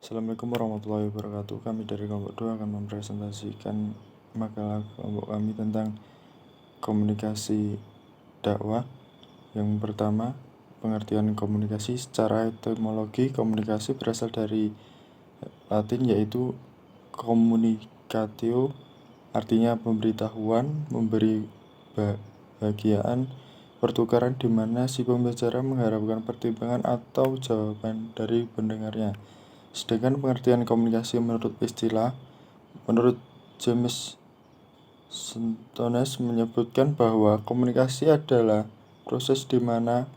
Assalamualaikum warahmatullahi wabarakatuh. Kami dari kelompok 2 akan mempresentasikan makalah kelompok kami tentang komunikasi dakwah. Yang pertama, pengertian komunikasi. Secara etimologi, komunikasi berasal dari Latin yaitu communicatio, artinya pemberitahuan, memberi bahagiaan, pertukaran di mana si pembicara mengharapkan pertimbangan atau jawaban dari pendengarnya. Sedangkan pengertian komunikasi menurut James Sentones menyebutkan bahwa komunikasi adalah proses di mana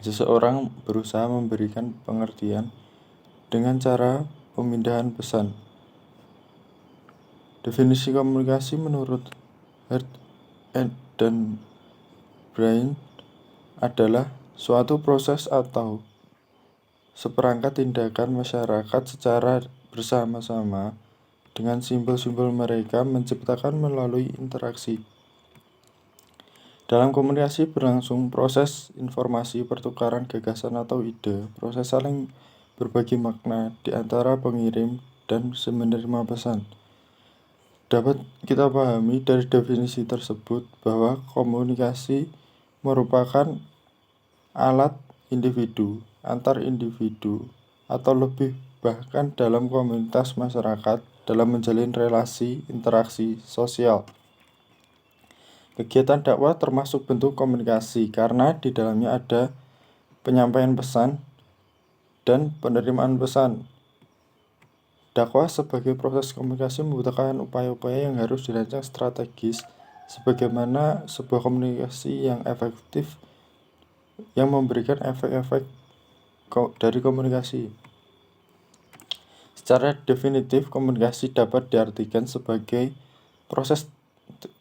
seseorang berusaha memberikan pengertian dengan cara pemindahan pesan. Definisi komunikasi menurut Hart dan Brain adalah suatu proses atau seperangkat tindakan masyarakat secara bersama-sama dengan simbol-simbol mereka menciptakan melalui interaksi. Dalam komunikasi berlangsung proses informasi, pertukaran gagasan atau ide, proses saling berbagi makna di antara pengirim dan si penerima pesan. Dapat kita pahami dari definisi tersebut bahwa komunikasi merupakan alat individu, antar individu, atau lebih bahkan dalam komunitas masyarakat dalam menjalin relasi interaksi sosial. Kegiatan dakwah termasuk bentuk komunikasi karena di dalamnya ada penyampaian pesan dan penerimaan pesan. Dakwah sebagai proses komunikasi membutuhkan upaya-upaya yang harus dirancang strategis sebagaimana sebuah komunikasi yang efektif yang memberikan efek-efek dari komunikasi. Secara definitif, komunikasi dapat diartikan sebagai proses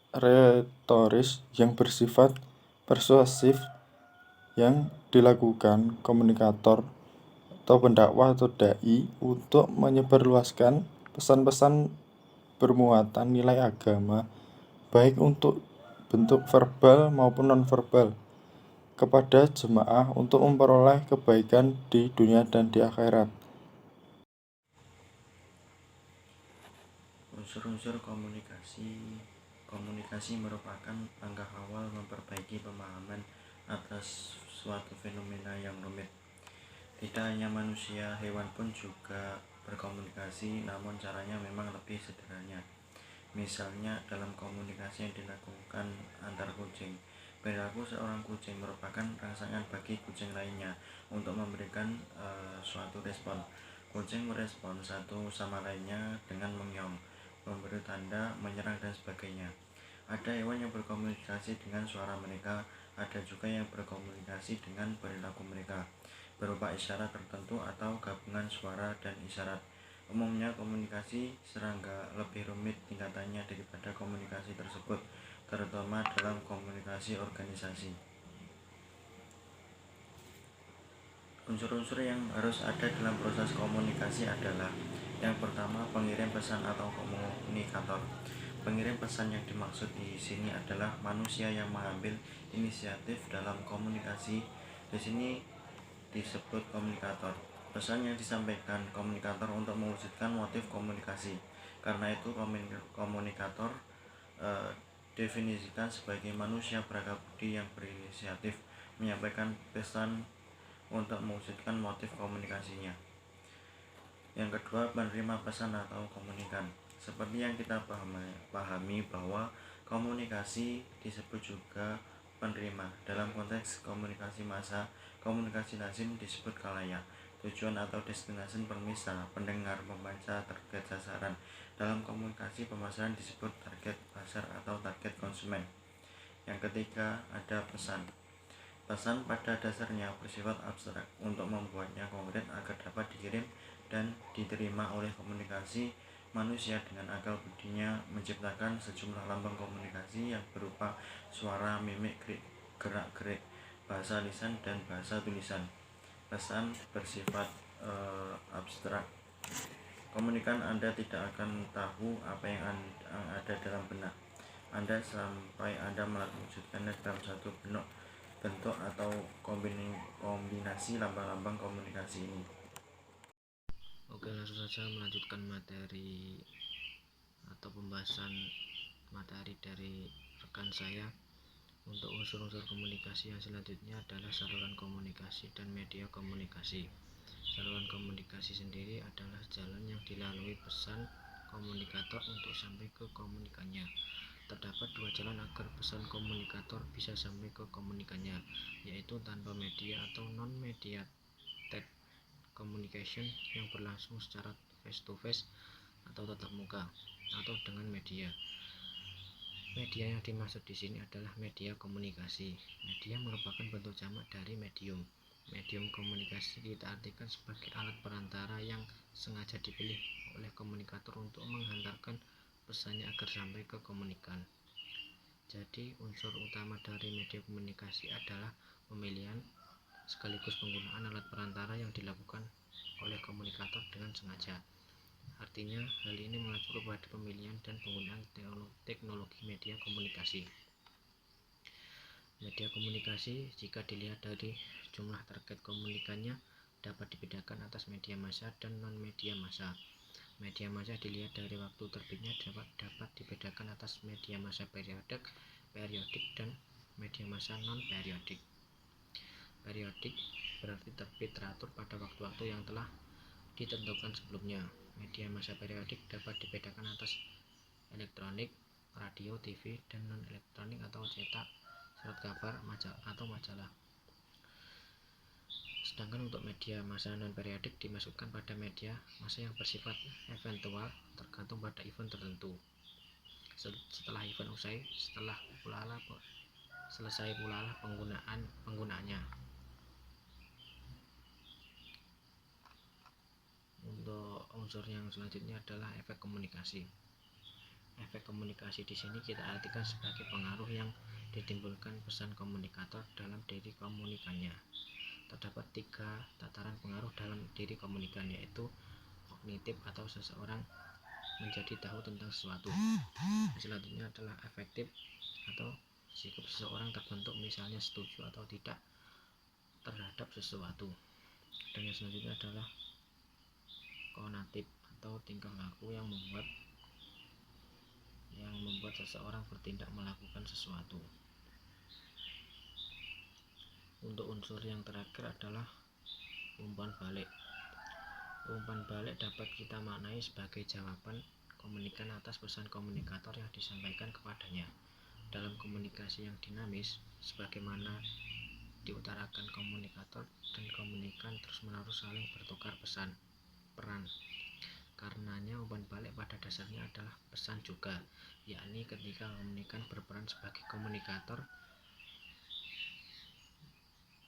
retoris yang bersifat persuasif yang dilakukan komunikator atau pendakwah atau dai untuk menyebarluaskan pesan-pesan bermuatan nilai agama baik untuk bentuk verbal maupun non-verbal kepada jemaah untuk memperoleh kebaikan di dunia dan di akhirat. Unsur-unsur komunikasi merupakan langkah awal memperbaiki pemahaman atas suatu fenomena yang rumit. Tidak hanya manusia, hewan pun juga berkomunikasi, namun caranya memang lebih sederhana. Misalnya dalam komunikasi yang dilakukan antar kucing, perilaku seorang kucing merupakan rangsangan bagi kucing lainnya untuk memberikan suatu respon. Kucing merespon satu sama lainnya dengan mengyong, memberi tanda, menyerang, dan sebagainya. Ada hewan yang berkomunikasi dengan suara mereka, ada juga yang berkomunikasi dengan perilaku mereka, berupa isyarat tertentu atau gabungan suara dan isyarat. Umumnya komunikasi serangga lebih rumit tingkatannya daripada komunikasi tersebut, terutama dalam komunikasi organisasi. Unsur-unsur yang harus ada dalam proses komunikasi adalah: yang pertama, pengirim pesan atau komunikator. Pengirim pesan yang dimaksud di sini adalah manusia yang mengambil inisiatif dalam komunikasi. Di sini disebut komunikator. Pesan yang disampaikan komunikator untuk mewujudkan motif komunikasi. Karena itu komunikator definisikan sebagai manusia berakal budi yang berinisiatif menyampaikan pesan untuk mewujudkan motif komunikasinya. Yang kedua, penerima pesan atau komunikan. Seperti yang kita pahami bahwa komunikasi disebut juga penerima. Dalam konteks komunikasi massa, komunikasi lazim disebut khalayak. Tujuan atau destinasi permisah, pendengar, pembaca, target sasaran. Dalam komunikasi pemasaran disebut target pasar atau target konsumen. Yang ketiga, ada pesan. Pesan pada dasarnya bersifat abstrak untuk membuatnya konkret agar dapat dikirim dan diterima oleh komunikasi. Manusia dengan akal budinya menciptakan sejumlah lambang komunikasi yang berupa suara, mimik, gerak-gerik, bahasa lisan, dan bahasa tulisan. Pesan bersifat abstrak. Komunikan Anda tidak akan tahu apa yang ada dalam benak Anda sampai Anda mewujudkannya dalam satu bentuk atau kombinasi lambang-lambang komunikasi ini. Oke, langsung saja melanjutkan materi atau pembahasan materi dari rekan saya. Untuk unsur-unsur komunikasi yang selanjutnya adalah saluran komunikasi dan media komunikasi. Saluran komunikasi sendiri adalah jalan yang dilalui pesan komunikator untuk sampai ke komunikannya. Terdapat dua jalan agar pesan komunikator bisa sampai ke komunikannya, yaitu tanpa media atau non-mediated communication yang berlangsung secara face to face atau tatap muka, atau dengan media. Media yang dimaksud di sini adalah media komunikasi. Media merupakan bentuk jamak dari medium. Medium komunikasi kita artikan sebagai alat perantara yang sengaja dipilih oleh komunikator untuk menghantarkan pesannya agar sampai ke komunikan. Jadi, unsur utama dari media komunikasi adalah pemilihan sekaligus penggunaan alat perantara yang dilakukan oleh komunikator dengan sengaja. Artinya, hal ini mengacu kepada pemilihan dan penggunaan teknologi media komunikasi. Media komunikasi, jika dilihat dari jumlah target komunikannya, dapat dibedakan atas media massa dan non-media massa. Media massa dilihat dari waktu terbitnya dapat dibedakan atas media massa periodik dan media massa non-periodik. Periodik berarti terbit teratur pada waktu-waktu yang telah ditentukan sebelumnya. Media massa periodik dapat dibedakan atas elektronik, radio, TV, dan non-elektronik atau cetak, surat kabar, majalah. Sedangkan untuk media massa non-periodik dimasukkan pada media massa yang bersifat eventual, tergantung pada event tertentu. Setelah event usai, selesai pula penggunaannya. Untuk unsur yang selanjutnya adalah efek komunikasi. Efek komunikasi di sini kita artikan sebagai pengaruh yang ditimbulkan pesan komunikator dalam diri komunikannya. Terdapat 3 tataran pengaruh dalam diri komunikan, yaitu kognitif atau seseorang menjadi tahu tentang sesuatu. Selanjutnya adalah afektif atau sikap seseorang terbentuk, misalnya setuju atau tidak terhadap sesuatu. Dan yang selanjutnya adalah konatif atau tingkah laku yang membuat seseorang bertindak melakukan sesuatu. Untuk unsur yang terakhir adalah umpan balik. Umpan balik dapat kita maknai sebagai jawaban komunikan atas pesan komunikator yang disampaikan kepadanya. Dalam komunikasi yang dinamis, sebagaimana diutarakan komunikator dan komunikan terus-menerus saling bertukar peran. Karenanya umpan balik pada dasarnya adalah pesan juga, yakni ketika komunikan berperan sebagai komunikator.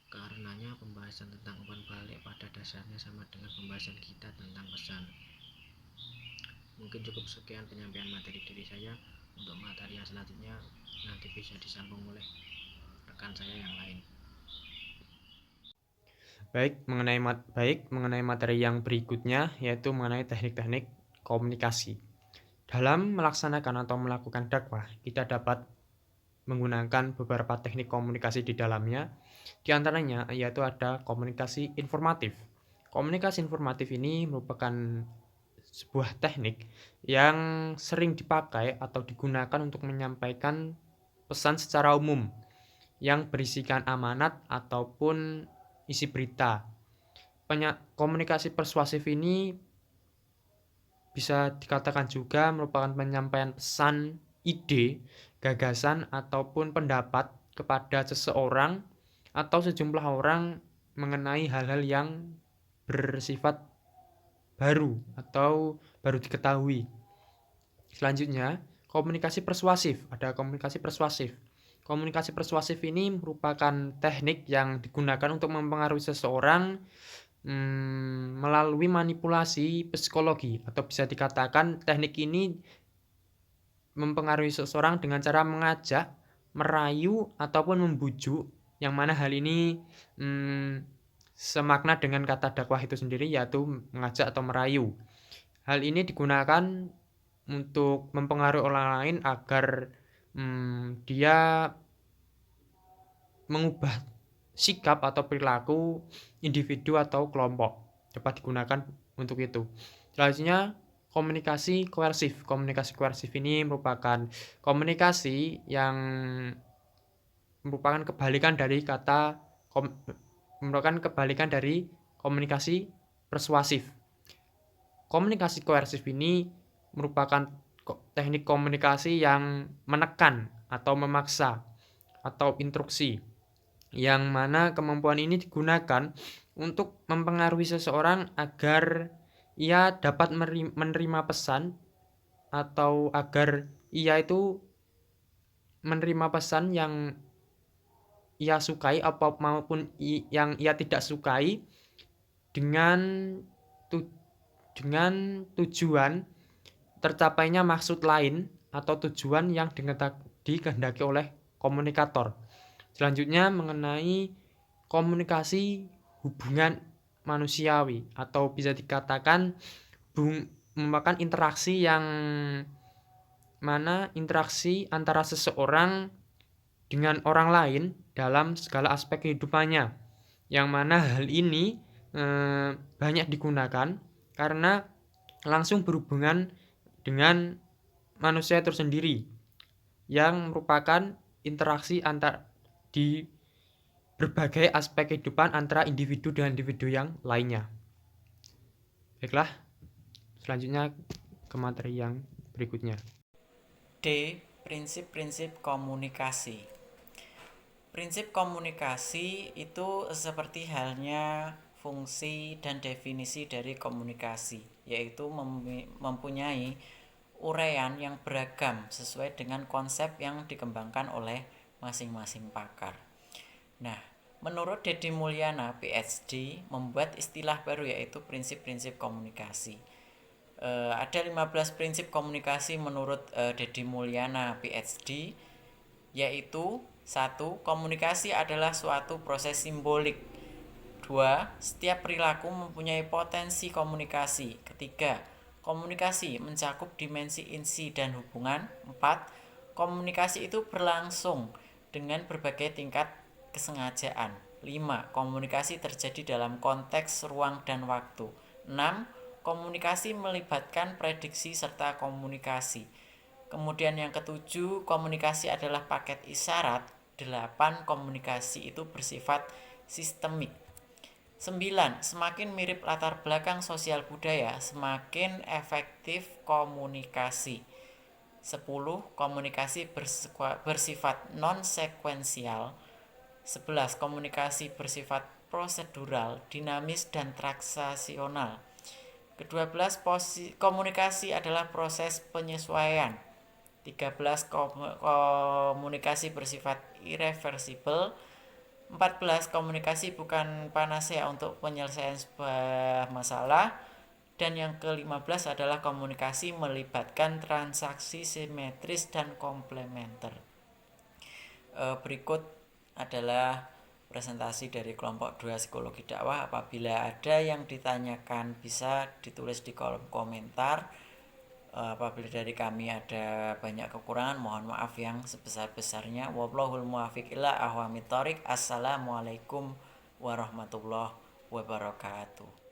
Karenanya pembahasan tentang umpan balik pada dasarnya sama dengan pembahasan kita tentang pesan. Mungkin cukup sekian penyampaian materi dari saya. Untuk materi yang selanjutnya nanti bisa disambung oleh rekan saya yang lain. Baik, mengenai materi yang berikutnya, yaitu mengenai teknik-teknik komunikasi. Dalam melaksanakan atau melakukan dakwah, kita dapat menggunakan beberapa teknik komunikasi di dalamnya. Di antaranya yaitu ada komunikasi informatif. Komunikasi informatif ini merupakan sebuah teknik yang sering dipakai atau digunakan untuk menyampaikan pesan secara umum yang berisikan amanat ataupun isi berita. Komunikasi persuasif ini bisa dikatakan juga merupakan penyampaian pesan, ide, gagasan, ataupun pendapat kepada seseorang atau sejumlah orang mengenai hal-hal yang bersifat baru atau baru diketahui. Selanjutnya, komunikasi persuasif. Ada komunikasi persuasif. Komunikasi persuasif ini merupakan teknik yang digunakan untuk mempengaruhi seseorang melalui manipulasi psikologi, atau bisa dikatakan teknik ini mempengaruhi seseorang dengan cara mengajak, merayu, ataupun membujuk, yang mana hal ini semakna dengan kata dakwah itu sendiri, yaitu mengajak atau merayu. Hal ini digunakan untuk mempengaruhi orang lain agar dia mengubah sikap atau perilaku individu atau kelompok. Dapat digunakan untuk itu. Selanjutnya komunikasi koersif. Komunikasi koersif ini merupakan komunikasi yang merupakan kebalikan dari komunikasi persuasif. Komunikasi koersif ini merupakan teknik komunikasi yang menekan atau memaksa atau instruksi, yang mana kemampuan ini digunakan untuk mempengaruhi seseorang agar ia dapat menerima pesan atau agar ia itu menerima pesan yang ia sukai maupun yang ia tidak sukai dengan tujuan tercapainya maksud lain atau tujuan yang dikehendaki oleh komunikator. Selanjutnya mengenai komunikasi hubungan manusiawi atau bisa dikatakan merupakan interaksi yang mana interaksi antara seseorang dengan orang lain dalam segala aspek kehidupannya, yang mana hal ini banyak digunakan karena langsung berhubungan dengan manusia itu sendiri, yang merupakan interaksi di berbagai aspek kehidupan antara individu dengan individu yang lainnya. Baiklah, selanjutnya ke materi yang berikutnya. D. Prinsip-prinsip komunikasi. Prinsip komunikasi itu seperti halnya fungsi dan definisi dari komunikasi, yaitu mempunyai uraian yang beragam sesuai dengan konsep yang dikembangkan oleh masing-masing pakar. Nah, menurut Deddy Mulyana, PhD, membuat istilah baru yaitu prinsip-prinsip komunikasi. Ada 15 prinsip komunikasi menurut Deddy Mulyana, PhD, yaitu 1. Komunikasi adalah suatu proses simbolik. 2. Setiap perilaku mempunyai potensi komunikasi. 3. Komunikasi mencakup dimensi insi dan hubungan. 4. Komunikasi itu berlangsung dengan berbagai tingkat kesengajaan. 5. Komunikasi terjadi dalam konteks ruang dan waktu. 6. Komunikasi melibatkan prediksi serta komunikasi. Kemudian yang ketujuh, komunikasi adalah paket isyarat. 8. Komunikasi itu bersifat sistemik. 9. Semakin mirip latar belakang sosial budaya, semakin efektif komunikasi. 10. Komunikasi bersifat non-sekuensial. 11. Komunikasi bersifat prosedural, dinamis, dan transaksional. Ke-12, komunikasi adalah proses penyesuaian. 13. Komunikasi bersifat irreversibel. 14. Komunikasi bukan panacea untuk penyelesaian sebuah masalah. Dan yang ke-15 adalah komunikasi melibatkan transaksi simetris dan komplementer. Berikut adalah presentasi dari kelompok 2 psikologi dakwah. Apabila ada yang ditanyakan bisa ditulis di kolom komentar. Apabila dari kami ada banyak kekurangan, mohon maaf yang sebesar-besarnya. Wallahul muwaffiq ila aqwamit thoriq. Assalamualaikum warahmatullahi wabarakatuh.